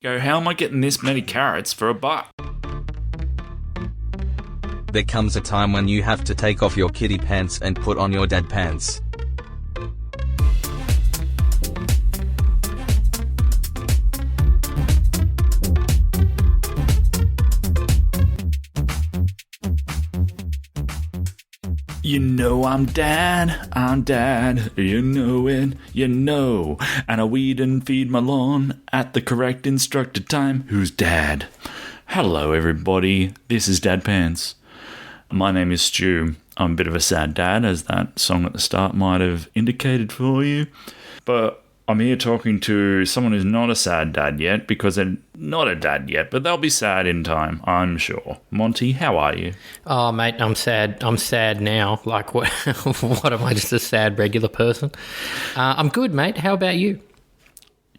Go, how am I getting this many carrots for $1? There comes a time when you have to take off your kiddie pants and put on your dad pants. You know I'm dad, you know it, you know. And I weed and feed my lawn at the correct instructed time. Who's dad? Hello everybody, this is Dad Pants. My name is Stu. I'm a bit of a sad dad, as that song at the start might have indicated for you. But I'm here talking to someone who's not a sad dad yet, because they're not a dad yet, but they'll be sad in time, I'm sure. Monty, how are you? Oh, mate, I'm sad. I'm sad now. Like, what, what am I, just a sad regular person? I'm good, mate. How about you?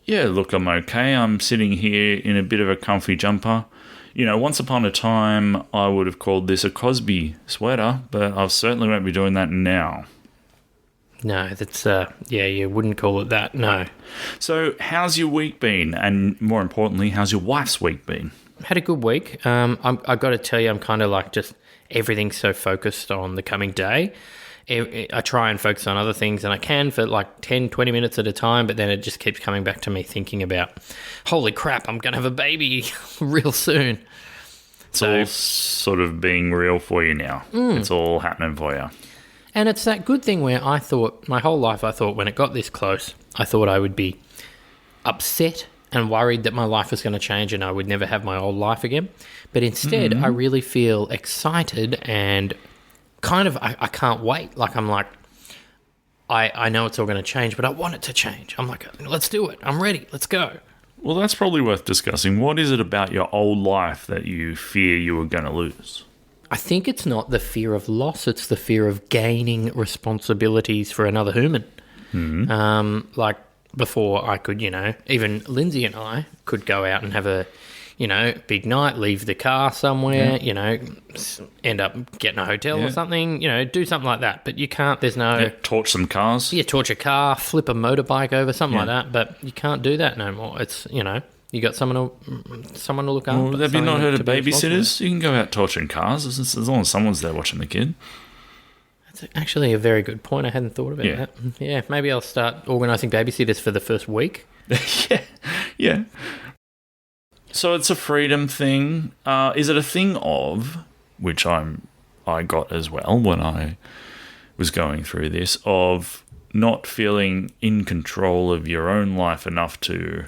Yeah, look, I'm okay. I'm sitting here in a bit of a comfy jumper. You know, once upon a time, I would have called this a Cosby sweater, but I certainly won't be doing that now. No, that's, you wouldn't call it that, no. So, how's your week been? And more importantly, how's your wife's week been? Had a good week. I've got to tell you, I'm kind of like just everything's so focused on the coming day. I try and focus on other things, and I can for like 10, 20 minutes at a time, but then it just keeps coming back to me thinking about, holy crap, I'm going to have a baby real soon. It's all sort of being real for you now. It's all happening for you. And it's that good thing where I thought, my whole life, I thought when it got this close, I thought I would be upset and worried that my life was going to change and I would never have my old life again. But instead, I really feel excited and kind of, I can't wait. Like, I'm like, I know it's all going to change, but I want it to change. I'm like, let's do it. I'm ready. Let's go. Well, that's probably worth discussing. What is it about your old life that you fear you were going to lose? I think it's not the fear of loss, it's the fear of gaining responsibilities for another human. Like before I could, even Lindsay and I could go out and have a, big night, leave the car somewhere, end up getting a hotel or something, do something like that. But you can't, there's no... Yeah, torch some cars. Yeah, torch a car, flip a motorbike over, something like that. But you can't do that no more. It's, you got someone to look after. Well, have you not heard of babysitters? You can go out torching cars as long as someone's there watching the kid. That's actually a very good point. I hadn't thought about that. Yeah, maybe I'll start organising babysitters for the first week. Yeah. So it's a freedom thing. Is it a thing of, which I got as well when I was going through this, of not feeling in control of your own life enough to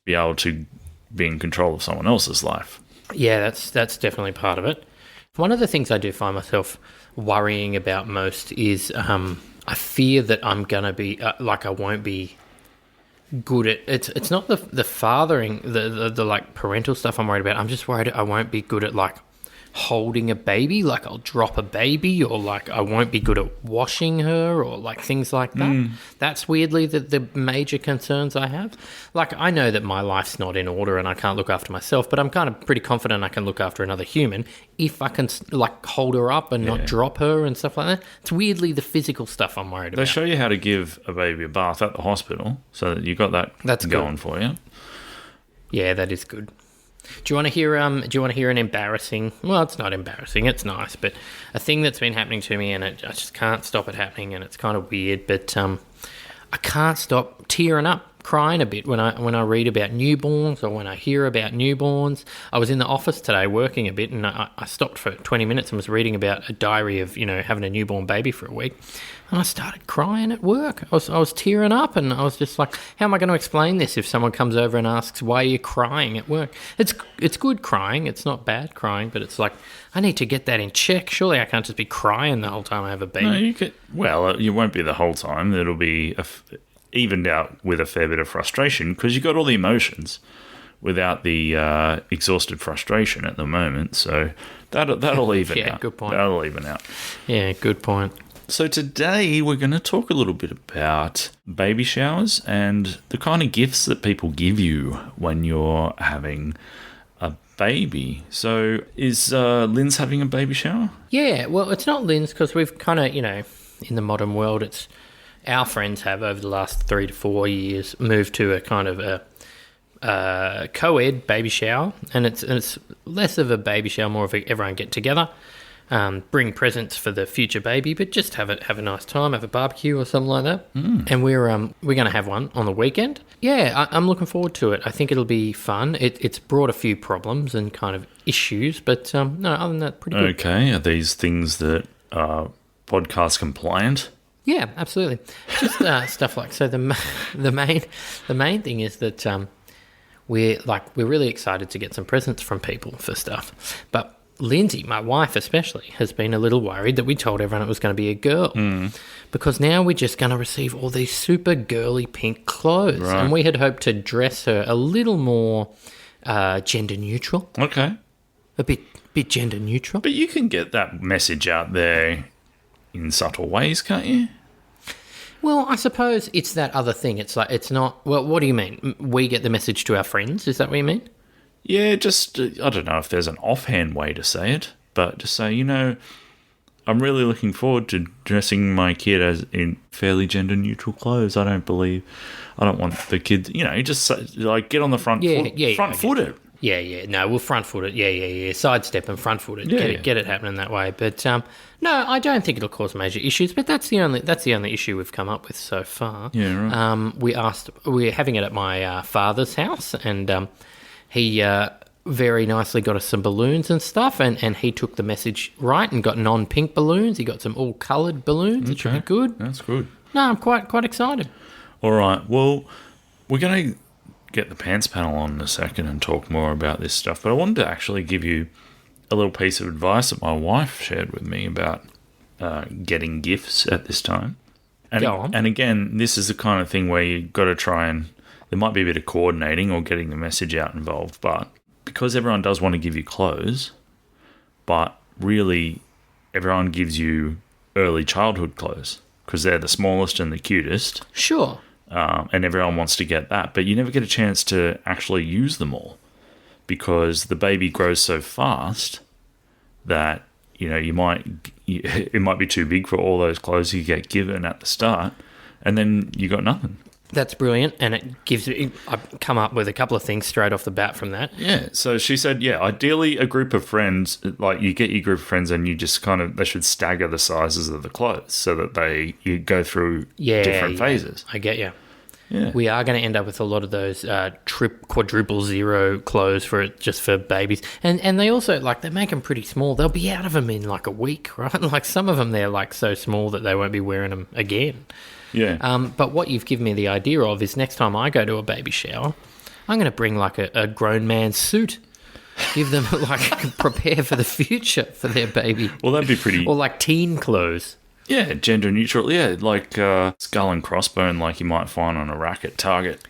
be able to be in control of someone else's life? Yeah, that's definitely part of it. One of the things I do find myself worrying about most is I fear that I'm gonna be I won't be good at it's not the fathering, the like parental stuff I'm worried about. I'm just worried I won't be good at like holding a baby, like I'll drop a baby, or like I won't be good at washing her, or like things like that. That's weirdly the major concerns I have. Like, I know that my life's not in order and I can't look after myself, but I'm kind of pretty confident I can look after another human if I can like hold her up and not drop her and stuff like that. It's weirdly the physical stuff I'm worried about. They show you how to give a baby a bath at the hospital, so that you got that's going for you. Yeah, that is good. Do you want to hear? An embarrassing? Well, it's not embarrassing. It's nice, but a thing that's been happening to me, and I just can't stop it happening, and it's kind of weird. But I can't stop tearing up, crying a bit when I read about newborns or when I hear about newborns. I was in the office today working a bit, and I stopped for 20 minutes and was reading about a diary of having a newborn baby for a week. And I started crying at work. I was tearing up, and I was just like, how am I going to explain this if someone comes over and asks, why are you crying at work? It's good crying. It's not bad crying, but it's like, I need to get that in check. Surely I can't just be crying the whole time I have a baby. No, you could. Well, you won't be the whole time. It'll be evened out with a fair bit of frustration, because you got all the emotions without the exhausted frustration at the moment. So that'll even out. Yeah, good point. That'll even out. Yeah, good point. So today we're going to talk a little bit about baby showers and the kind of gifts that people give you when you're having a baby. So is Lynn's having a baby shower? Yeah, well, it's not Lynn's, because we've kind of, in the modern world, it's our friends have over the last 3 to 4 years moved to a kind of a co-ed baby shower, and it's less of a baby shower, more of a everyone get together, bring presents for the future baby, but just have a nice time, have a barbecue or something like that. And we're going to have one on the weekend. Yeah, I'm looking forward to it. I think it'll be fun. It's brought a few problems and kind of issues, but no, other than that, pretty good. Okay, are these things that are podcast compliant? Yeah, absolutely. Just stuff like so. The main thing is that we're really excited to get some presents from people for stuff. But Lindsay, my wife especially, has been a little worried that we told everyone it was going to be a girl because now we're just going to receive all these super girly pink clothes, and we had hoped to dress her a little more gender neutral. Okay, a bit gender neutral. But you can get that message out there in subtle ways, can't you? Well, I suppose it's that other thing. It's like, it's not... Well, what do you mean? We get the message to our friends? Is that what you mean? Yeah, just, I don't know if there's an offhand way to say it, but just say, I'm really looking forward to dressing my kid as in fairly gender-neutral clothes. I don't want the kids... just get on the front foot. Yeah. No, we'll front foot it. Yeah. Sidestep and front foot it. Yeah. Get it happening that way. But no, I don't think it'll cause major issues. But that's the only issue we've come up with so far. Yeah, right. We're having it at my father's house, and he very nicely got us some balloons and stuff, and he took the message right and got non-pink balloons. He got some all-coloured balloons. It should be good. That's good. No, I'm quite excited. All right. Well, we're going to get the pants panel on in a second and talk more about this stuff, but I wanted to actually give you a little piece of advice that my wife shared with me about getting gifts at this time. Go on. And again, this is the kind of thing where you've got to try and there might be a bit of coordinating or getting the message out involved, but because everyone does want to give you clothes, but really everyone gives you early childhood clothes because they're the smallest and the cutest. Sure. And everyone wants to get that, but you never get a chance to actually use them all because the baby grows so fast that it might be too big for all those clothes you get given at the start, and then you got nothing. That's brilliant, and I've come up with a couple of things straight off the bat from that. Yeah, so she said, ideally a group of friends, like you get your group of friends and you just they should stagger the sizes of the clothes so that you go through different phases. I get you. Yeah. We are going to end up with a lot of those quadruple zero clothes just for babies. And they also, they make them pretty small. They'll be out of them in a week, right? Like some of them, they're so small that they won't be wearing them again. Yeah. But what you've given me the idea of is next time I go to a baby shower, I'm going to bring a grown man's suit. Give them prepare for the future for their baby. Well, that'd be pretty... Or teen clothes. Yeah, gender neutral. Yeah, skull and crossbone like you might find on a rack at Target.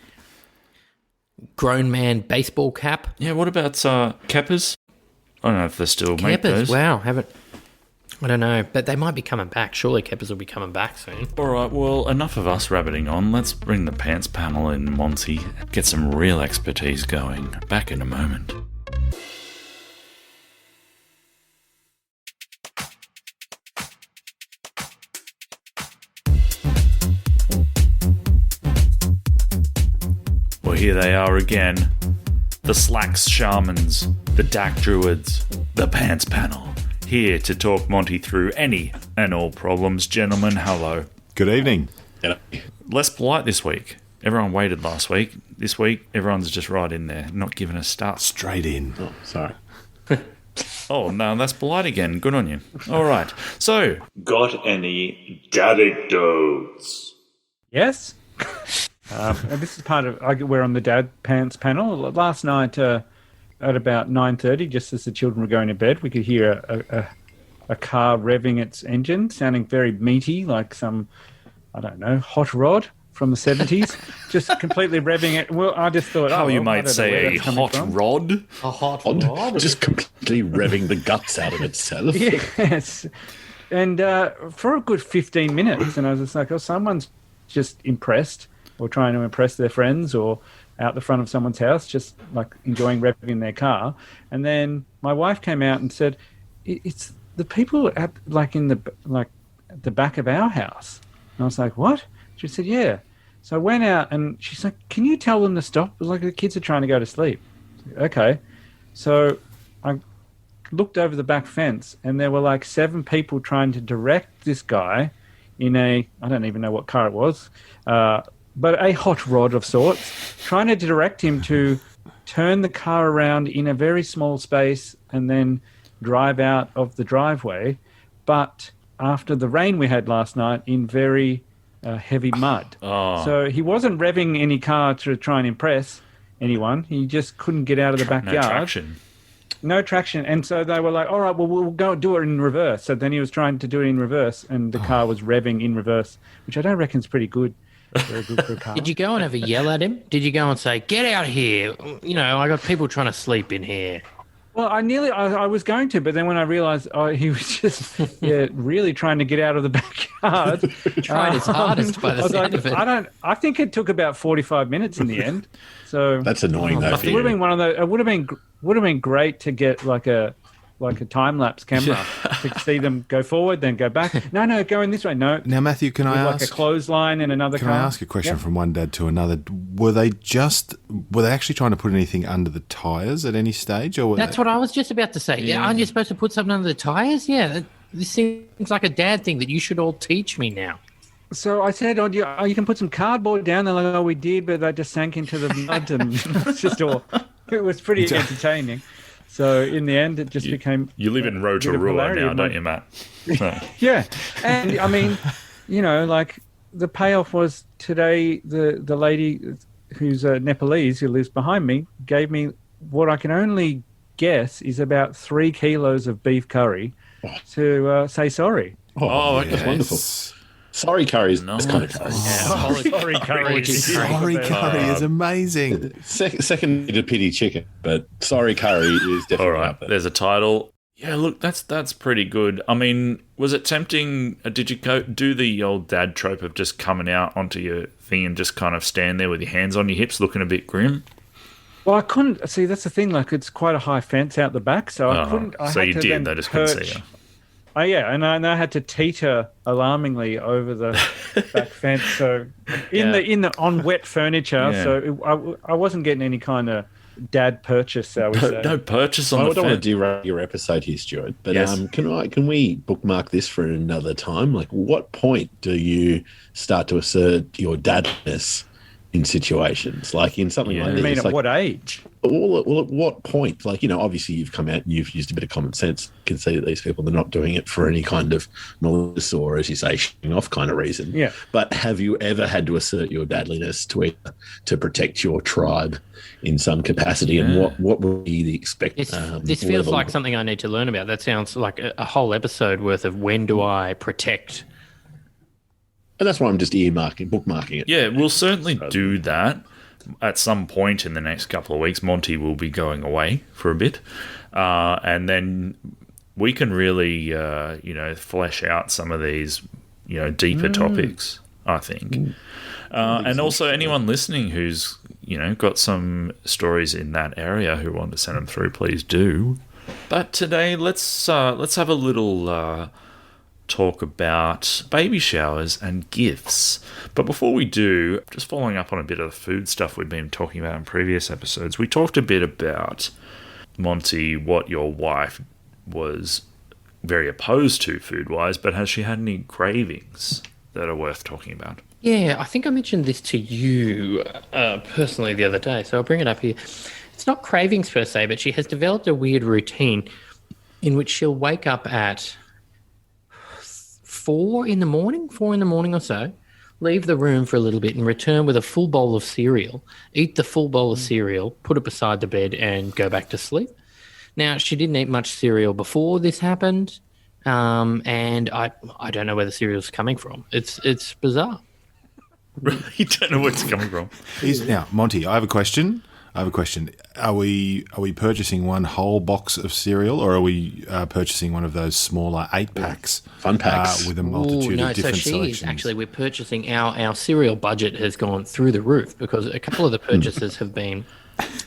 Grown man baseball cap. Yeah, what about keppers? I don't know if they still make those. Wow, I don't know, but they might be coming back. Surely keppers will be coming back soon. All right, well, enough of us rabbiting on. Let's bring the pants panel in, Monty. Get some real expertise going. Back in a moment. Well, here they are again. The Slacks Shamans, the Dak Druids, the Pants Panel. Here to talk Monty through any and all problems. Gentlemen, hello. Good evening. Less polite this week. Everyone waited last week. This week, everyone's just right in there, not giving us stuff. Straight in. Oh, sorry. Oh, no, that's polite again. Good on you. All right. So, got any daddies? Yes. This is part of... we're on the Dad Pants panel. Last night... at about 9:30, just as the children were going to bed, we could hear a car revving its engine, sounding very meaty, like some, I don't know, hot rod from the 70s, just completely revving it. Well, I just thought, you might say a hot rod. A hot rod? Just completely revving the guts out of itself. Yes. And for a good 15 minutes, and I was just like, someone's just impressed or trying to impress their friends or out the front of someone's house, just enjoying revving their car. And then my wife came out and said, it's the people at the back of our house. And I was like, what? She said, yeah. So I went out and she's like, "Can you tell them to stop?" It was like the kids are trying to go to sleep. Okay. So I looked over the back fence and there were like 7 people trying to direct this guy in I don't even know what car it was, but a hot rod of sorts, trying to direct him to turn the car around in a very small space and then drive out of the driveway. But after the rain we had last night, in very heavy mud. Oh. So he wasn't revving any car to try and impress anyone. He just couldn't get out of the No backyard. traction. No traction. And so they were like, all right, well, we'll go do it in reverse. So then he was trying to do it in reverse, and the car was revving in reverse, which I don't reckon is pretty good. Very good for a car. Did you go and ever yell at him? Did you go and say, "Get out here"? You know, I got people trying to sleep in here. Well, I was going to, but then when I realised he was just really trying to get out of the backyard. Tried his hardest by the I was sound like, of it. I think it took about 45 minutes in the end. So That's annoying, though. it For would have you. been one of the. It would have been great to get like a time lapse camera to see them go forward, then go back. No, going this way. No. Now, Matthew, can I With like ask? a clothesline and another Can car. I ask a question Yep. from one dad to another? Were they actually trying to put anything under the tyres at any stage, or were That's what I was just about to say. Yeah, aren't you supposed to put something under the tires? Yeah, this seems like a dad thing that you should all teach me now. So I said, you can put some cardboard down. They're like, "Oh, we did," but they just sank into the mud, and it's just all. It was pretty entertaining. So in the end, it just became. You live in a bit of Rotorua hilarity now, in don't my- you, Matt? No. Yeah, and I mean, like the payoff was today. The lady who's Nepalese who lives behind me gave me what I can only guess is about 3 kilos of beef curry to say sorry. Oh, okay. That's wonderful. Sorry, curry is that's kind of curry. Sorry, curry. Sorry, curry is amazing. Second to pity chicken, but sorry, curry is definitely All right, up there. there's a title. Yeah, look, that's pretty good. I mean, was it tempting? Did you do the old dad trope of just coming out onto your thing and just kind of stand there with your hands on your hips, looking a bit grim? Well, I couldn't see. That's the thing. Like, it's quite a high fence out the back, so I couldn't. I So had you to did. then They just couldn't perch. see you. Oh yeah, and I had to teeter alarmingly over the back fence. So in the on wet furniture. Yeah. So I wasn't getting any kind of dad purchase. Shall we say? No purchase I on the don't want fence. to derail your episode here, Stuart, but Yes. can we bookmark this for another time? Like, what point do you start to assert your dadness in situations like in something Yeah. like I this? mean, at Like, what age? well, at what point? Like, obviously you've come out and you've used a bit of common sense. You can see that these people, they're not doing it for any kind of malicious or, as you say, showing off kind of reason. Yeah. But have you ever had to assert your dadliness to protect your tribe in some capacity? And what would be the expected? This feels like something I need to learn about. That sounds like a whole episode worth of when do I protect. And that's why I'm just bookmarking it. Yeah, we'll certainly do that at some point in the next couple of weeks. Monty will be going away for a bit, and then we can really, flesh out some of these, deeper topics. I think, and also anyone listening who's got some stories in that area who want to send them through, please do. But today, let's have a little. Talk about baby showers and gifts. But before we do, just following up on a bit of the food stuff we've been talking about in previous episodes, we talked a bit about, Monty, what your wife was very opposed to food-wise, but has she had any cravings that are worth talking about? Yeah, I think I mentioned this to you personally the other day, so I'll bring it up here. It's not cravings per se, but she has developed a weird routine in which she'll wake up at 4 in the morning or so, leave the room for a little bit and return with a full bowl of cereal, eat the full bowl of cereal, put it beside the bed and go back to sleep. Now, she didn't eat much cereal before this happened, and I don't know where the cereal's coming from. It's bizarre. You don't know where it's coming from. Now, Monty, I have a question. Are we purchasing one whole box of cereal, or are we purchasing one of those smaller 8-packs? Fun packs. With a multitude of different so selections. actually we're purchasing our cereal budget has gone through the roof because a couple of the purchases have been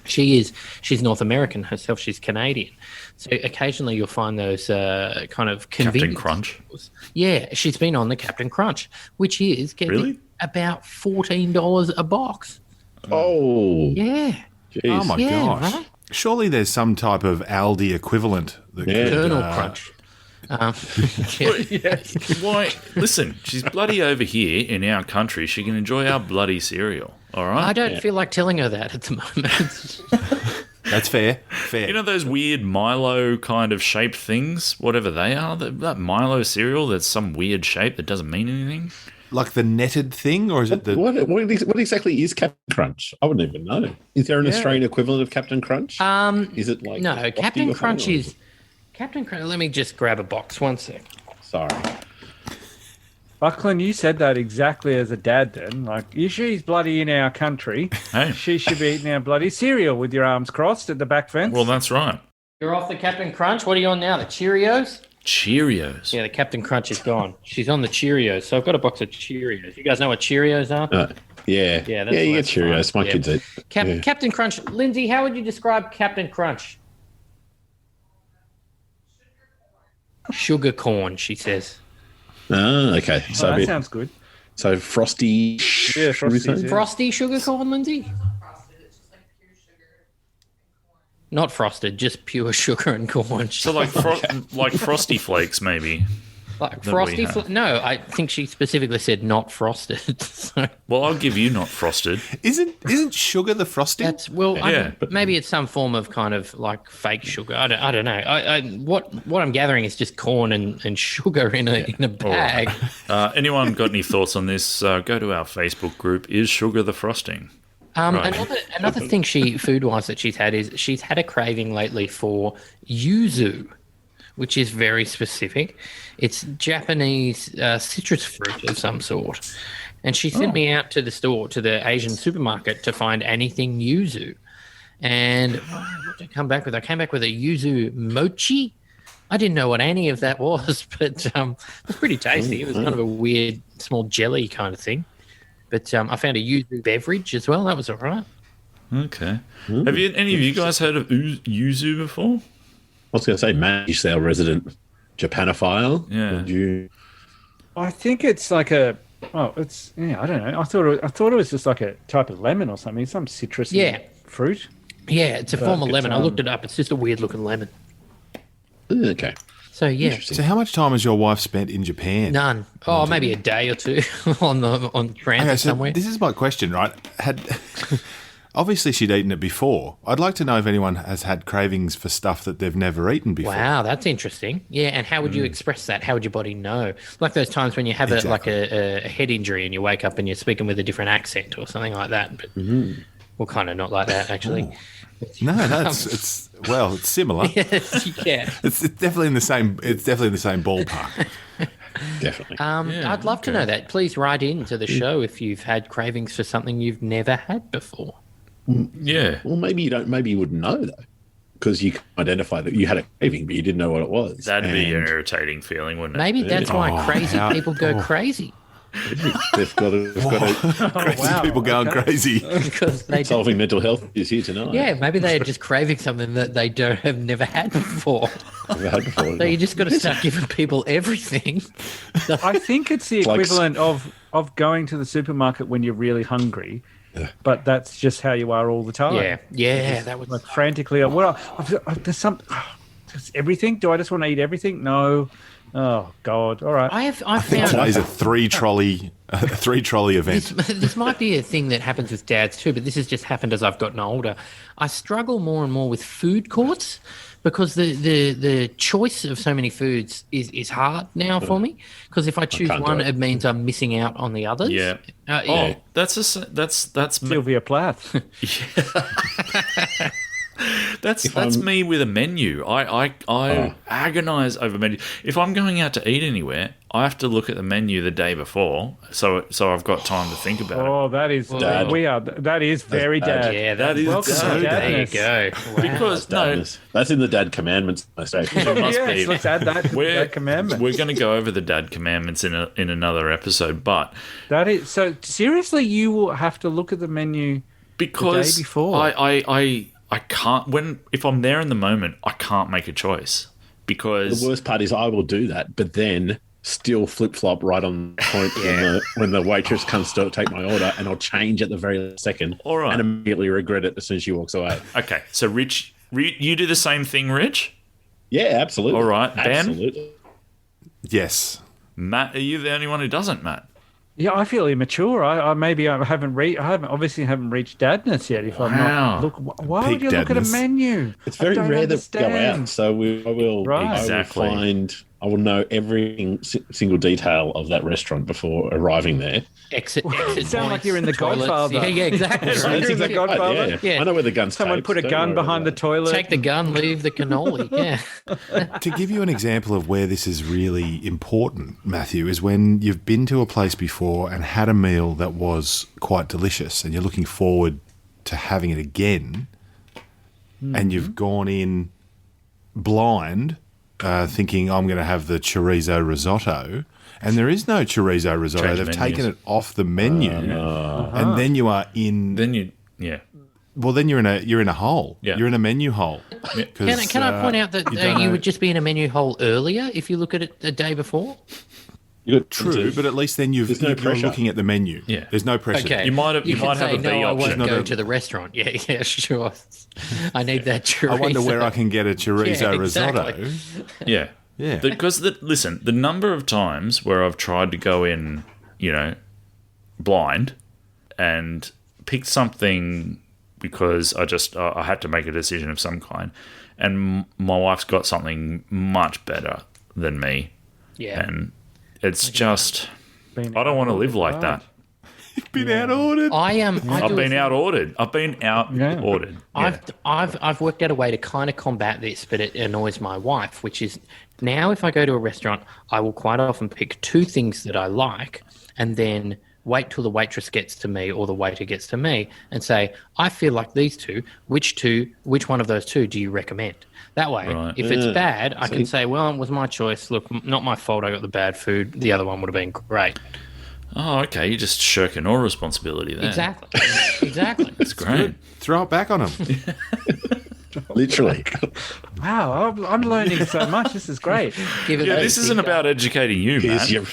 she's North American herself, she's Canadian, so occasionally you'll find those kind of Captain convenience Crunch. stores. Yeah, she's been on the Captain Crunch, which is Really? about $14 a box. Oh, Yeah. jeez. Oh my Yeah, gosh! right? Surely there's some type of Aldi equivalent that Yeah. could, Kernel Crunch. Why? Listen, she's bloody over here in our country. She can enjoy our bloody cereal. All I right. don't feel like telling her that at the moment. That's fair. Fair. You know those weird Milo kind of shaped things, whatever they are. That Milo cereal that's some weird shape that doesn't mean anything. like the netted thing, or is it the? What exactly is Captain Crunch? I wouldn't even know. Is there an Australian equivalent of Captain Crunch? Is it like No, Frosty Captain or Crunch something? is Captain Crunch. Let me just grab a box. One sec. Sorry. Buckland, you said that exactly as a dad then. Like, she's bloody in our country. Hey. She should be eating our bloody cereal with your arms crossed at the back fence. Well, that's right. You're off the Captain Crunch. What are you on now? The Cheerios? Cheerios. Yeah, the Captain Crunch is gone. She's on the Cheerios. So I've got a box of Cheerios. You guys know what Cheerios are? Yeah. Yeah, that's you get that's fine. Cheerios. My Yeah. kids eat. Yeah. Captain Crunch. Lindsay, how would you describe Captain Crunch? Sugar corn, she says. Ah, okay. Oh, So, that sounds good. so Frosty. Yeah, should we Frosties, say? yeah. Frosty sugar corn, Lindsay? Not frosted, just pure sugar and corn. So like like Frosty Flakes, maybe. Like that frosty? we have. No, I think she specifically said not frosted. So Well, I'll give you not frosted. Isn't sugar the frosting? that's well, Yeah. maybe it's some form of kind of like fake sugar. I don't know. What I'm gathering is just corn and sugar in a bag. Anyone got any thoughts on this? Go to our Facebook group. Is sugar the frosting? Right. Another thing food wise that she's had is she's had a craving lately for yuzu, which is very specific. It's Japanese citrus fruit of some sort. And she sent me out to the store, to the Asian supermarket, to find anything yuzu. And what did I come back with? I came back with a yuzu mochi. I didn't know what any of that was, but it was pretty tasty. It was kind of a weird small jelly kind of thing. But I found a yuzu beverage as well. That was all right. Okay. Have any of you guys heard of yuzu before? I was going to say, Matt, you our resident Japanophile. Yeah. Would you? I think it's like I don't know. I thought it was just like a type of lemon or something, some citrus fruit. Yeah, it's a form of it's, lemon. I looked it up. It's just a weird looking lemon. Okay. So yeah, So how much time has your wife spent in Japan? none. Oh, maybe a day or two on transit Okay, so somewhere. this is my question, right? Obviously she'd eaten it before. I'd like to know if anyone has had cravings for stuff that they've never eaten before. Wow, that's interesting. Yeah, and how would you express that? How would your body know? Like those times when you have a head injury and you wake up and you're speaking with a different accent or something like that. But well, kind of not like that actually. No, it's similar. Yes, you can. It's definitely in the same. It's definitely in the same ballpark. Definitely. I'd love to know that. Please write in to the show if you've had cravings for something you've never had before. Yeah. Well, maybe you don't. Maybe you wouldn't know though, because you can identify that you had a craving, but you didn't know what it was. That'd be an And irritating feeling, wouldn't it? Maybe that's why crazy people go crazy. they've got a Crazy people going crazy. Because they solving mental health issues here tonight. yeah, maybe they're just craving something that they have never had before. Never had before. So you just got to start giving people everything. I think it's the like- equivalent of going to the supermarket when you're really hungry, but that's just how you are all the time. Yeah, that would. Like frantically, there's some. There's everything. Do I just want to eat everything? No. Oh God! All right. I found Today's a three trolley event. this might be a thing that happens with dads too, but this has just happened as I've gotten older. I struggle more and more with food courts because the choice of so many foods is hard now for me. Because if I choose can't do one, it. it means I'm missing out on the others. Yeah. Yeah. That's Sylvia Plath. That's me with a menu. I agonize over menu. If I'm going out to eat anywhere, I have to look at the menu the day before, so I've got time to think about it. Oh, that is Dad. That is very dad. Yeah, That is Welcome so to there you dadness. go. Wow. Because no, Dadness. That's in the Dad Commandments. I say. it must Yes, be. let's add that to that commandment. We're going to go over the dad commandments in another episode, but That is so. Seriously, you will have to look at the menu. because The day before. I can't if I'm there in the moment, I can't make a choice because The worst part is I will do that, but then still flip flop right on the point when the waitress comes to take my order, and I'll change at the very last second, All right. and immediately regret it as soon as she walks away. Okay, so Rich, you do the same thing, Rich? Yeah, absolutely. All right, Ben? Absolutely. Yes. Matt, are you the only one who doesn't, Matt? Yeah, I feel immature. I haven't reached dadness yet. If I'm Wow. not look, why would Peak you look at a dadness. menu? It's very I don't rare that we go understand. out, so Right. Exactly. I will know every single detail of that restaurant before arriving there. Exit sound like points, you're in The toilets. Godfather. Yeah, exactly. So Right. you're in The Godfather? Right, Yeah. I know where the gun's Someone taped, put a don't gun worry behind the about toilet. Take the gun, leave the cannoli. Yeah. To give you an example of where this is really important, Matthew, is when you've been to a place before and had a meal that was quite delicious and you're looking forward to having it again, and you've gone in blind thinking I'm going to have the chorizo risotto, and there is no chorizo risotto. Change They've menus. taken it off the menu, and then you are in. Then yeah. Well, then you're in a hole. Yeah. You're in a menu hole. 'Cause, Can I point out that you don't you know- would just be in a menu hole earlier if you look at it the day before? You got True, but at least then you're no pressure. looking at the menu. Yeah. There's no pressure. Okay. You might have can say, a B no, I option. won't go to the restaurant. Yeah, yeah, sure. I need that chorizo. I wonder where I can get a chorizo Yeah, risotto. exactly. Yeah. Yeah. Because, listen, the number of times where I've tried to go in, blind and pick something because I had to make a decision of some kind, and my wife's got something much better than me. Yeah. And it's just, I don't want to live like that. Been out ordered. I am. I've been out ordered. I've worked out a way to kind of combat this, but it annoys my wife, which is now if I go to a restaurant, I will quite often pick two things that I like and then wait till the waitress gets to me or the waiter gets to me and say, I feel like these two. Which one of those two do you recommend? That way, Right. if it's bad, I can say, well, it was my choice. Look, not my fault I got the bad food. The other one would have been great. Oh, okay. You're just shirking all responsibility there. Exactly. Exactly. That's great. Throw it back on them. literally. Wow, I'm learning so much. This is great. Give it Yeah, a this isn't about educating you, man. Here's your-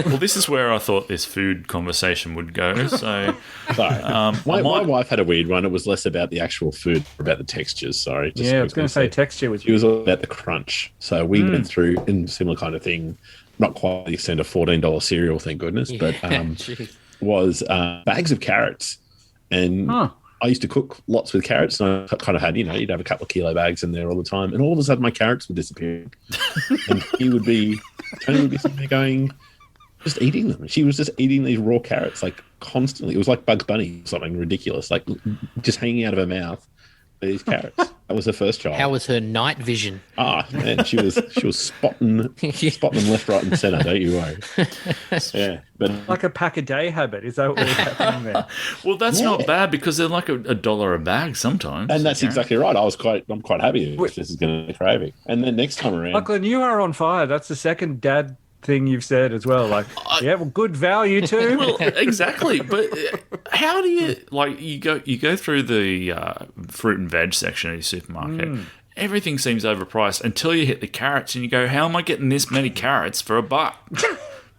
Well, this is where I thought this food conversation would go. So, Sorry. I my might- wife had a weird one. It was less about the actual food, about the textures. Sorry. Just Yeah, I was going to say quickly. texture was It was all about the crunch. So we went through in similar kind of thing, not quite the extent of $14 cereal, thank goodness, but Jeez. was bags of carrots. And I used to cook lots with carrots, and I kind of had, you'd have a couple of kilo bags in there all the time. And all of a sudden, my carrots would disappear. And Tony would be sitting there going, just eating them. She was just eating these raw carrots, like constantly. It was like Bugs Bunny, something ridiculous, like just hanging out of her mouth. These carrots. That was her first child. How was her night vision? Man, she was spotting them left, right, and centre. Don't you worry. Yeah, but like a pack a day habit. Is that what was happening there? well, that's not bad because they're like a dollar a bag sometimes. and that's exactly right. I'm quite happy if this is going to be craving. And then next time around, Lachlan, you are on fire. That's the second dad thing you've said as well. Like, yeah, well, good value too. Well, exactly. But how do you you go through the fruit and veg section of your supermarket? Everything seems overpriced until you hit the carrots and you go, how am I getting this many carrots for $1?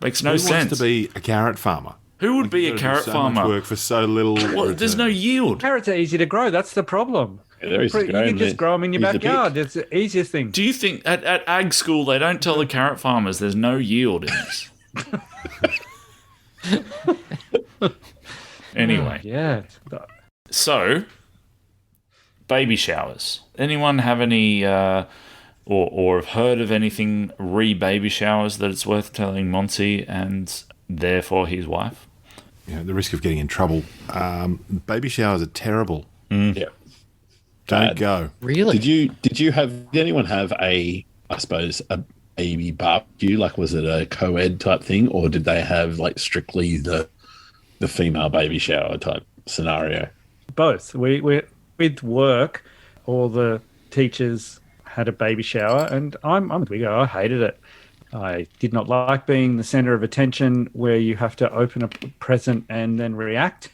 Makes no Who sense. wants to be a carrot farmer? Who would be a Gotta do carrot so farmer? Much work for so little. Well, there's no return. yield. Carrots are easy to grow. That's the problem. there is You can just grow them in your backyard. It's the easiest thing. Do you think at ag school they don't tell the carrot farmers there's no yield in this? Anyway, Yeah. so baby showers. Anyone have any or have heard of anything baby showers that it's worth telling Monty and therefore his wife? The risk of getting in trouble. Baby showers are terrible. Yeah. Don't Bad. go. Really? Did anyone have a baby barbecue? Like, was it a co-ed type thing, or did they have like strictly the female baby shower type scenario? Both. We with work, all the teachers had a baby shower, and I'm with Wigo. I hated it. I did not like being the center of attention where you have to open a present and then react.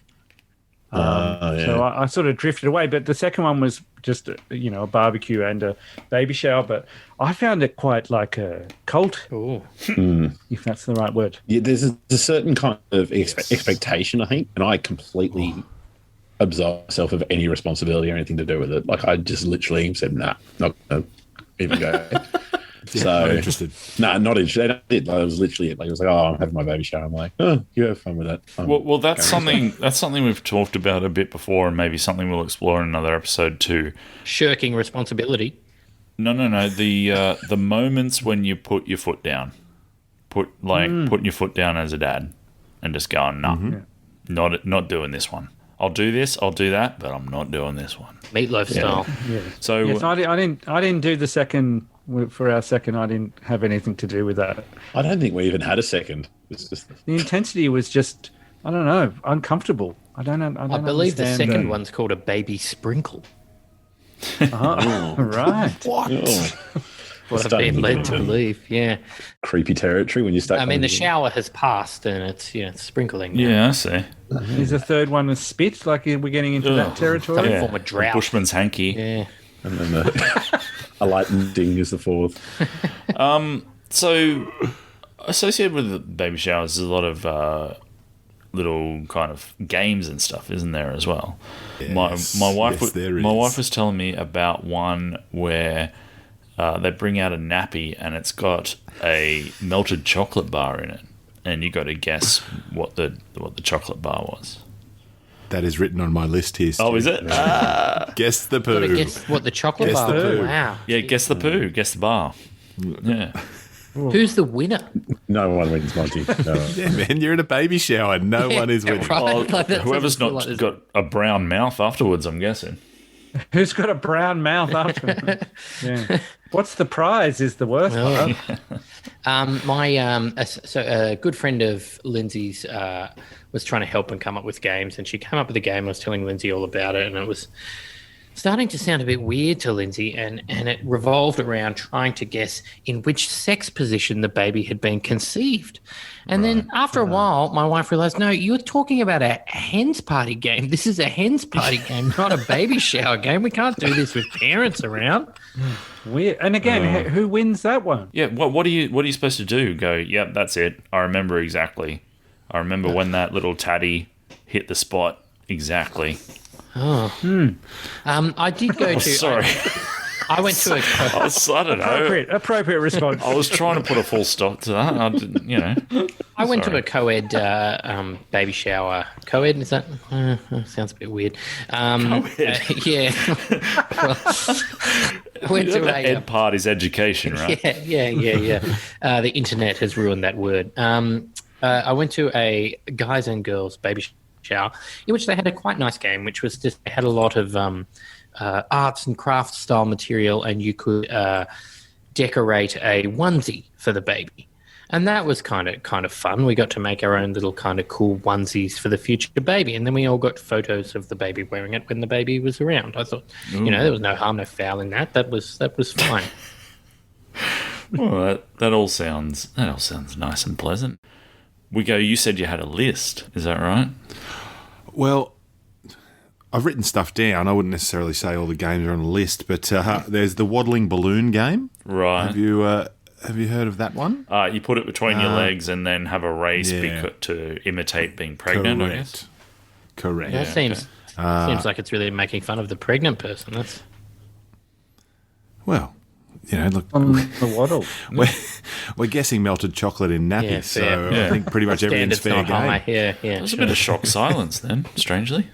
Yeah. So I sort of drifted away. But the second one was just, a barbecue and a baby shower. But I found it quite like a cult, Oh, if that's the right word. Yeah, there's a certain kind of expectation, I think, and I completely absolve myself of any responsibility or anything to do with it. Like, I just literally said, nah, not going to even go. Not interested. Nah, not interested. I did. I was literally like, it was like, oh, I'm having my baby shower. I'm like, oh, you have fun with that. Well, that's something we've talked about a bit before, and maybe something we'll explore in another episode too. shirking responsibility. No. The moments when you put your foot down, putting your foot down as a dad, and just going, no, not doing this one. I'll do this, I'll do that, but I'm not doing this one. Meatloaf style. So Yes, I didn't do the second. For our second, I didn't have anything to do with that. I don't think we even had a second. It's just The intensity was just, I don't know, uncomfortable. I believe the understand second one's called a baby sprinkle. Right. What? What I've been led to believe. Yeah. creepy territory when you start. I mean, the shower has passed and it's sprinkling now. yeah, I see. Is the third one a spit? Like, are we getting into that territory? Some Yeah. form of drought. Bushman's hanky. Yeah. and then a light ding is the fourth. So, associated with the baby showers, there's a lot of little kind of games and stuff, isn't there, as well? Yes. My wife, Yes, there my is. wife was telling me about one where they bring out a nappy and it's got a melted chocolate bar in it, and you got to guess what the chocolate bar was. That is written on my list here. Oh, Stu. is it? Guess the Got to poo. guess what the chocolate Guess bar the was. poo. Wow. Yeah, guess the poo, guess the bar. Yeah. Who's the winner? No one wins, Monty. No. Yeah, man, you're in a baby shower. No one is winning. Right. Oh, Like, that's whoever's what not it's got a brown mouth afterwards, I'm guessing. Who's got a brown mouth after? Yeah. What's the prize is the worst part. A good friend of Lindsay's was trying to help and come up with games, and she came up with a game. I was telling Lindsay all about it, and it was starting to sound a bit weird to Lindsay, and it revolved around trying to guess in which sex position the baby had been conceived. And then after a while, my wife realized, no, you're talking about a hens party game. This is a hens party game, not a baby shower game. We can't do this with parents around. Weird. And again, who wins that one? Yeah, what are you supposed to do? Go, yep, that's it. I remember exactly. I remember when that little tatty hit the spot exactly. I did go to. Sorry. I went to a. I don't know. Appropriate response. I was trying to put a full stop to that. I didn't, I went to Sorry. a co-ed baby shower. Co-ed, is that? Sounds a bit weird. Yeah. Well, I went to a. Ed part is education, right? Yeah. The internet has ruined that word. I went to a guys and girls baby shower in which they had a quite nice game, which was just they had a lot of arts and crafts style material, and you could decorate a onesie for the baby. And that was kind of fun. We got to make our own little kind of cool onesies for the future baby, and then we all got photos of the baby wearing it when the baby was around. I thought, there was no harm, no foul in that. That was fine. Well, that all sounds nice and pleasant. You said you had a list. Is that right? Well, I've written stuff down. I wouldn't necessarily say all the games are on the list, but there's the waddling balloon game. Right. Have you heard of that one? You put it between your legs and then have a race yeah. to imitate being pregnant, I guess. Correct. That seems like it's really making fun of the pregnant person. That's Well, look, On the waddle. we're guessing melted chocolate in nappies, Yeah, so fair. Yeah. I think pretty much everything's standards fair not game. high. Yeah. There's a bit of shock silence then, strangely.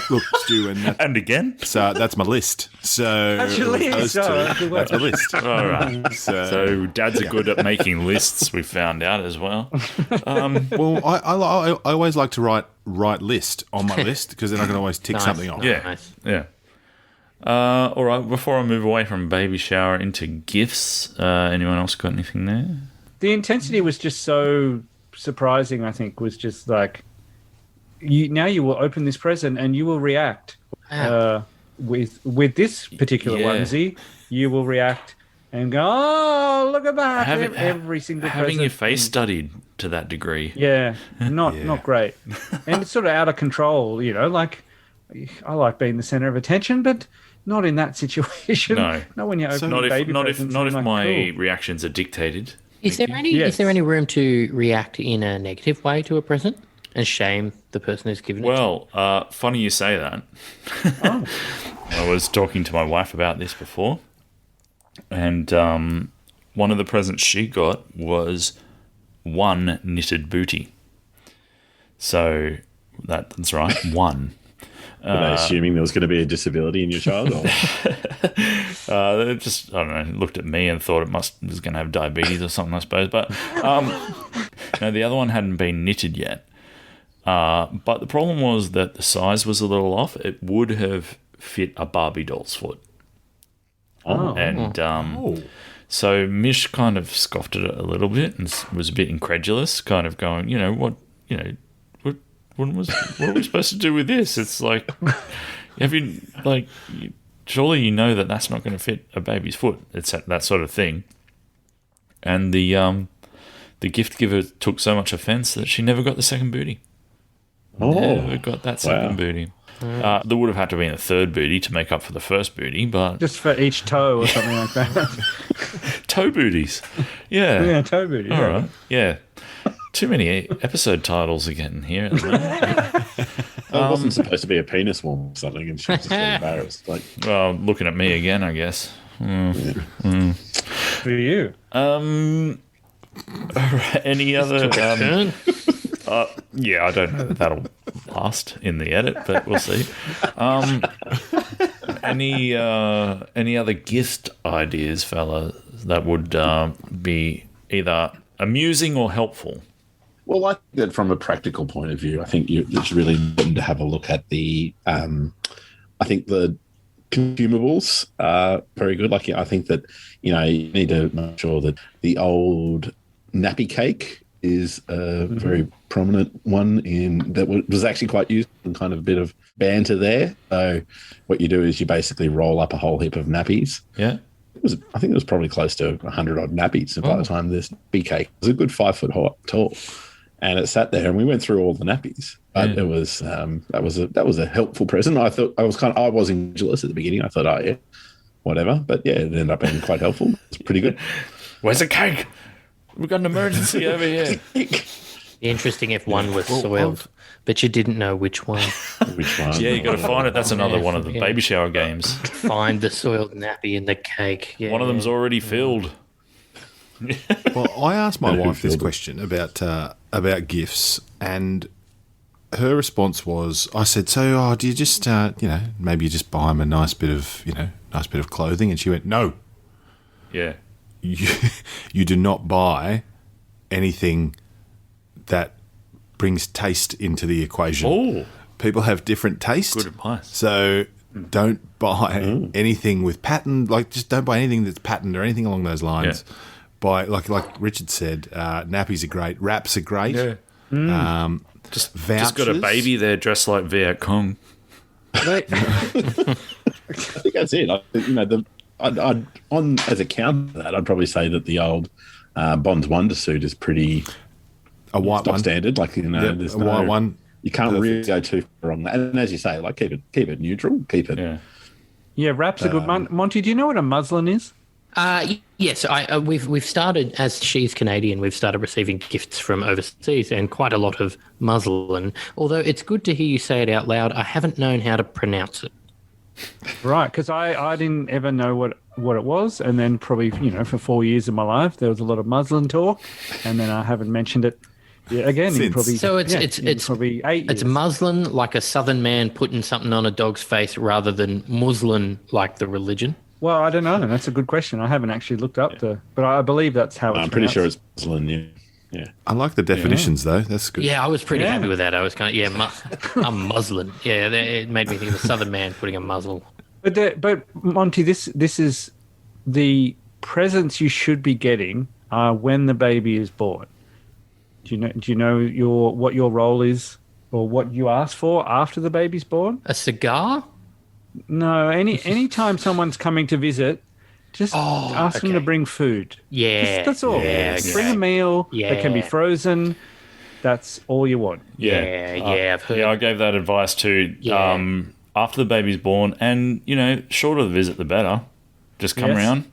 Look, Stu, and And again. that's my list. So Actually, those so, that's my list. All right. So, So dads are good at making lists, we found out as well. well, I always like to write list on my list because then I can always tick Nice. something off. Yeah. Nice. Yeah. All right, before I move away from baby shower into gifts, anyone else got anything there? The intensity was just so surprising, I think, was just like, you will open this present and you will react with this particular Yeah. onesie. You will react and go, oh, look at that. Having- Every single Having present. your face studied to that degree. Yeah, not great. And it's sort of out of control, you know, like I like being the center of attention, but not in that situation. No. Not when you're opening Not if baby not if presents not and if like, my cool. reactions are dictated. Is there any Yes. is there any room to react in a negative way to a present and shame the person who's given it? Well, funny you say that. I was talking to my wife about this before, and one of the presents she got was one knitted booty. So that's right, one. Were they assuming there was going to be a disability in your child? Or? They just, I don't know, looked at me and thought it was going to have diabetes or something, I suppose. But no, the other one hadn't been knitted yet. But the problem was that the size was a little off. It would have fit a Barbie doll's foot. Oh. And so Mish kind of scoffed at it a little bit and was a bit incredulous, kind of going, what are we supposed to do with this? It's like, surely you know that that's not going to fit a baby's foot. It's that sort of thing. And the gift giver took so much offence that she never got the second booty. Never got that second booty. There would have had to be a third booty to make up for the first booty, but Just for each toe or something like that. toe booties. Yeah. Yeah, toe booty. All Yeah. right. Yeah. Too many episode titles are getting here at the moment. It wasn't supposed to be a penis one or something, and she was just embarrassed. Like, Well, looking at me again, I guess. For you. Any other? Turn. Yeah, I don't know if that'll last in the edit, but we'll see. Any other gift ideas, fella, that would be either amusing or helpful? well, I think that from a practical point of view, I think it's really important to have a look at the. I think the consumables are very good. Like, I think that you need to make sure that the old nappy cake is a very prominent one that was actually quite used and kind of a bit of banter there. So what you do is you basically roll up a whole heap of nappies. Yeah. I think it was probably close to 100 odd nappies by the time this nappy cake was a good 5 foot tall. And it sat there and we went through all the nappies. But it was that was a helpful present. I thought I was incredulous at the beginning. I thought, oh yeah, whatever. But yeah, it ended up being quite helpful. It's pretty good. Where's the cake? We've got an emergency over here. Interesting if one was soiled, but you didn't know which one. Which one? Yeah, you got to find it. That's another one of the baby shower games. Find the soiled nappy in the cake. Yeah, One of them's already filled. Well, I asked my wife this question about gifts, and her response was, I said, so do you just, maybe you just buy them a nice bit of clothing? And she went, no, Yeah. you do not buy anything that brings taste into the equation. Oh, People have different taste. good advice. So don't buy anything with pattern. Like, just don't buy anything that's patterned or anything along those lines. Yeah. Buy like Richard said, nappies are great, wraps are great. Yeah. Just got a Vouchers. baby there dressed like Viet Cong. I think that's it. As a counter to that, I'd probably say that the old Bonds Wonder suit is pretty A white stock one. standard. Like, there's a white one. You can't really Perfect. go too far wrong. And as you say, like keep it neutral. Keep it. Yeah. Yeah, wraps are good. Monty, do you know what a muslin is? Yes, we've started, as she's Canadian, we've started receiving gifts from overseas and quite a lot of muslin. Although it's good to hear you say it out loud, I haven't known how to pronounce it. Right, because I didn't ever know what it was, and then probably for 4 years of my life there was a lot of muslin talk, and then I haven't mentioned it again. Since. Probably, So it's probably 8 years. It's muslin, like a southern man putting something on a dog's face, rather than muslin, like the religion. Well, I don't know. That's a good question. I haven't actually looked up but I believe that's how it's I'm pretty sure pronounced. it's muslin. Yeah. I like the definitions though. That's good. Yeah, I was pretty Yeah. happy with that. I was kind of a muslin. Yeah, it made me think of a southern man putting a muzzle. But Monty, this is the presents you should be getting when the baby is born. Do you know what your role is, or what you ask for after the baby's born? A cigar? No, any time someone's coming to visit, Just ask them to okay. bring food. Yeah, That's all. yeah, Just okay. bring a meal. They can be Yeah. frozen. That's all you want. Yeah, I've heard. Yeah, I gave that advice too. Yeah. After the baby's born, and shorter the visit, the better. Just come Yes. around,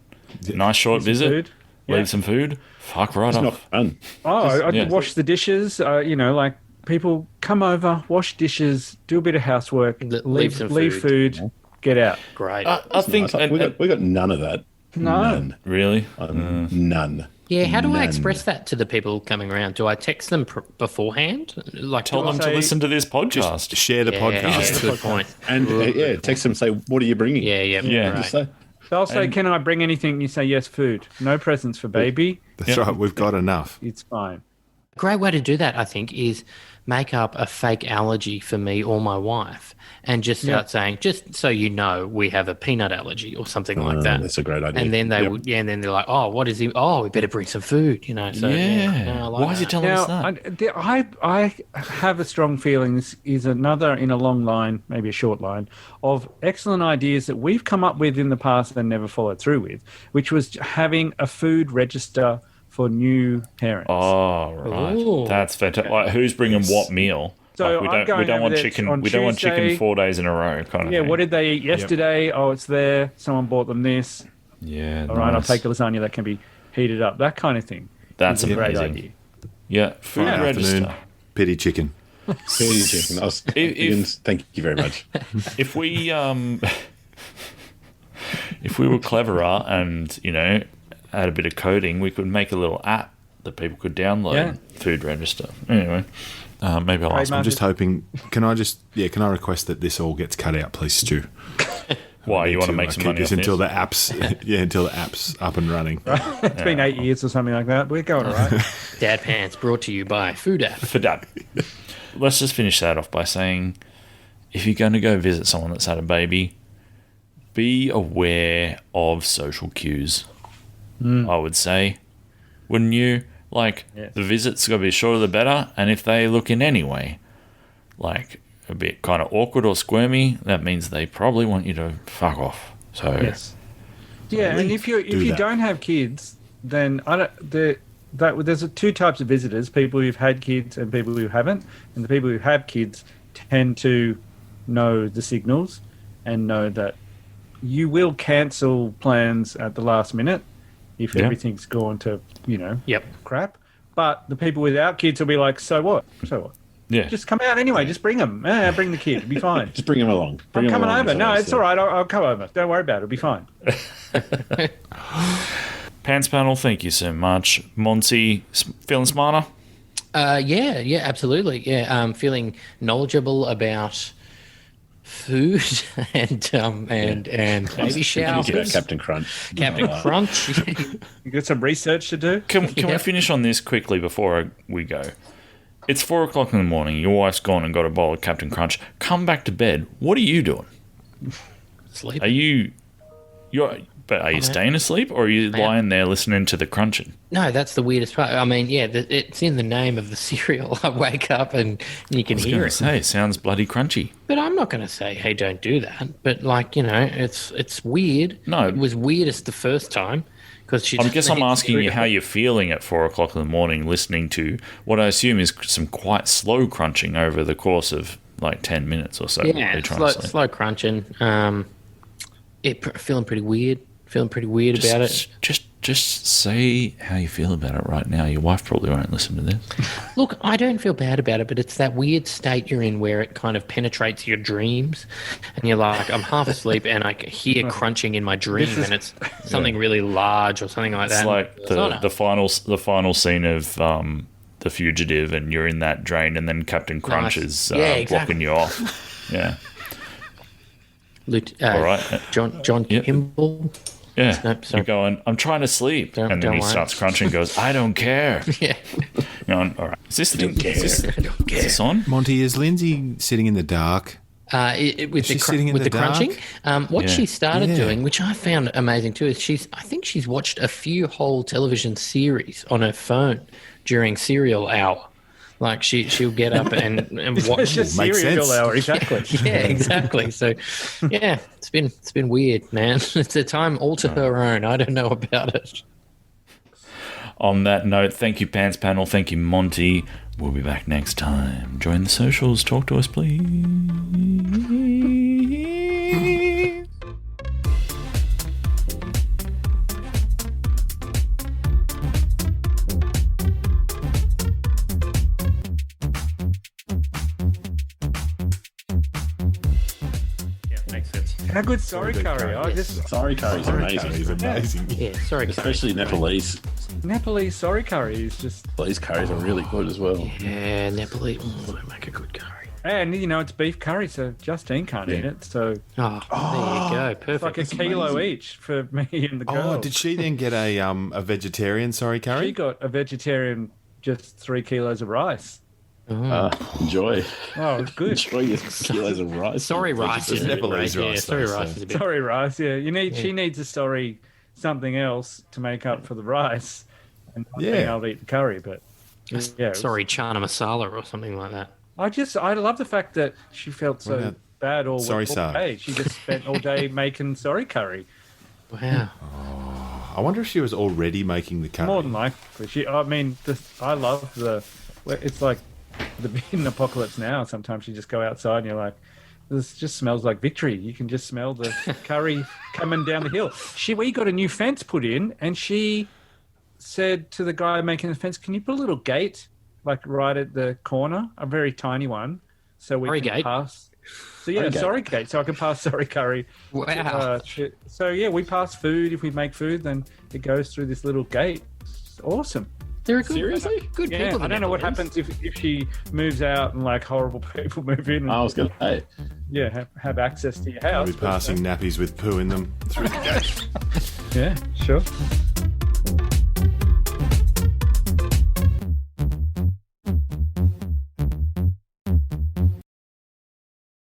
nice short visit, Food. leave Yeah. some food. Fuck right It's off. not fun. Oh, yeah. I wash the dishes. Like people come over, wash dishes, do a bit of housework, Leave some food, get out. Great. I think we got none of that. No. None. really. None. Yeah, how do I None. express that to the people coming around? Do I text them beforehand? Like, Tell do I them to say- listen to this podcast. Share the Yeah, podcast. good point. And text them, say, what are you bringing? Yeah, Yeah. right. Just say, They'll say, "Can I bring anything?" You say, "Yes, food. No presents for baby. That's Yeah. right. We've got enough. It's fine." A great way to do that, I think, is make up a fake allergy for me or my wife and just start saying, just so you know, we have a peanut allergy or something like that. That's a great idea. And then Yep. and then they're like, "Oh, what is he? Oh, we better bring some food." So Yeah. no, I like Why is he that. telling us Now, that? I have a strong feeling this is another in a long line, maybe a short line, of excellent ideas that we've come up with in the past and never followed through with, which was having a food register for new parents. Oh, right. Ooh. That's fantastic. Like, who's bringing what meal? So Like, I'm we going don't over want there chicken. on We don't want chicken Tuesday. 4 days in a row, kind of Yeah, thing. what did they eat yesterday? Oh, it's there. Someone bought them this. Yeah, All right, I'll nice. take the lasagna that can be heated up. That kind of thing. That's is a great amazing. idea. Yeah, food Yeah. register. Afternoon. Pity chicken. Pity chicken. Thank you very much. If we if we were cleverer and add a bit of coding, we could make a little app that people could download. Yeah. Food register. Anyway, maybe I'll ask. Trademark. I'm just hoping. Can I request that this all gets cut out, please, Stu? Why you want to make some keep money this off until this? the apps? Until the apps up and running. It's been 8 years or something like that. We're going all right. Dad Pants brought to you by Food App. For Dad. Let's just finish that off by saying, if you're going to go visit someone that's had a baby, be aware of social cues. I would say, wouldn't you? Like, Yes. the visit's got to be shorter the better, and if they look in any way, like a bit kind of awkward or squirmy, that means they probably want you to fuck off. So Yes. Yeah, and if you that. don't have kids, then there's two types of visitors: people who've had kids and people who haven't. And the people who have kids tend to know the signals and know that you will cancel plans at the last minute if Yeah. everything's gone to Yep. crap. But the people without kids will be like, so what? So what? yeah, Just come out anyway. Just bring them. Bring the kid. It'll be fine. Just bring them along. Bring I'm 'em coming along, over. No, so it's all right. I'll come over. Don't worry about it. It'll be fine. Pants panel. Thank you so much, Monty. Feeling smarter? Yeah, absolutely. Yeah, feeling knowledgeable about food and baby About showers. Captain Crunch. Captain Crunch. You got some research to do? Can we Yeah. finish on this quickly before we go? It's 4 o'clock in the morning. Your wife's gone and got a bowl of Captain Crunch. Come back to bed. What are you doing? Sleep. Are you staying asleep, or are you lying there listening to the crunching? No, that's the weirdest part. I mean, yeah, it's in the name of the cereal. I wake up and you can I was hear going to it. say, it sounds bloody crunchy. But I'm not going to say, hey, don't do that. But it's weird. No. It was weirdest the first time because she. I guess I'm asking you how you're feeling at 4 o'clock in the morning, listening to what I assume is some quite slow crunching over the course of like 10 minutes or so. while Yeah, you're trying to sleep. slow crunching. Feeling pretty weird. Feeling pretty weird about it. Just say how you feel about it right now. Your wife probably won't listen to this. Look, I don't feel bad about it, but it's that weird state you're in where it kind of penetrates your dreams, and you're like, I'm half asleep and I can hear crunching in my dream, and it's something really large or something like It's that. like It's not the final scene of The Fugitive, and you're in that drain, and then Captain Crunch is Yeah, exactly. blocking you off. Yeah. All right. John Yep. Kimball. Yeah. Nope, sorry. You're going, I'm trying to sleep. Don't- and then don't he worry. starts crunching and goes, I don't care. Yeah. You're going, all right. Is this on? Monty, is Lindsay sitting in the dark? With she sitting in the the crunching. What Yeah. she started Yeah. doing, which I found amazing too, is I think she's watched a few whole television series on her phone during serial hour. Like she'll get up and It's watch. just Makes cereal sense. hour, exactly. Yeah, exactly. So, yeah, it's been weird, man. It's a time all to her own. I don't know about it. On that note, thank you, Pants Panel. Thank you, Monty. We'll be back next time. Join the socials. Talk to us, please. Yeah, makes sense. How good sorry curry? I just Sorry curry's amazing. He's amazing. Yeah, sorry. Especially Nepalese. Nepalese sorry curry is just, These curries are really good as well. Yeah, Nepalese. They make a good curry. and it's beef curry, so Justine can't eat it. So Oh, there you go. it's like Perfect. a kilo each for me and the girl. Oh, did she then get a vegetarian sorry She curry? got a vegetarian, just 3 kilos of rice. Enjoy. Oh, it's good. Enjoy your kilos of rice. Sorry, rice. It's Isn't it? Nepalese Right? rice, Yeah, sorry, though, rice so- is a bit. Sorry rice, yeah. She needs a sorry something else to make up for the rice and not being Yeah. able to eat the curry. But yeah, Sorry, chana masala or something like that. I love the fact that she felt so about bad all sorry, all sir? day. She just spent all day making sorry curry. Wow. I wonder if she was already making the curry. More than likely, I love the. It's like the in Apocalypse Now. Sometimes you just go outside and you're like, this just smells like victory. You can just smell the curry coming down the hill. We got a new fence put in, and she said to the guy making the fence, "Can you put a little gate, like right at the corner, a very tiny one, so we Sorry can gate? pass." So yeah, sorry gate, so I can pass sorry curry. Wow. So yeah, we pass food. If we make food, then it goes through this little gate. It's awesome. They're good, Seriously? good Yeah, people. I don't know what Nepalese. happens if she moves out and like horrible people move in. And, I was going to say. have access to your I'll house. be passing nappies with poo in them through the gate. Yeah, sure.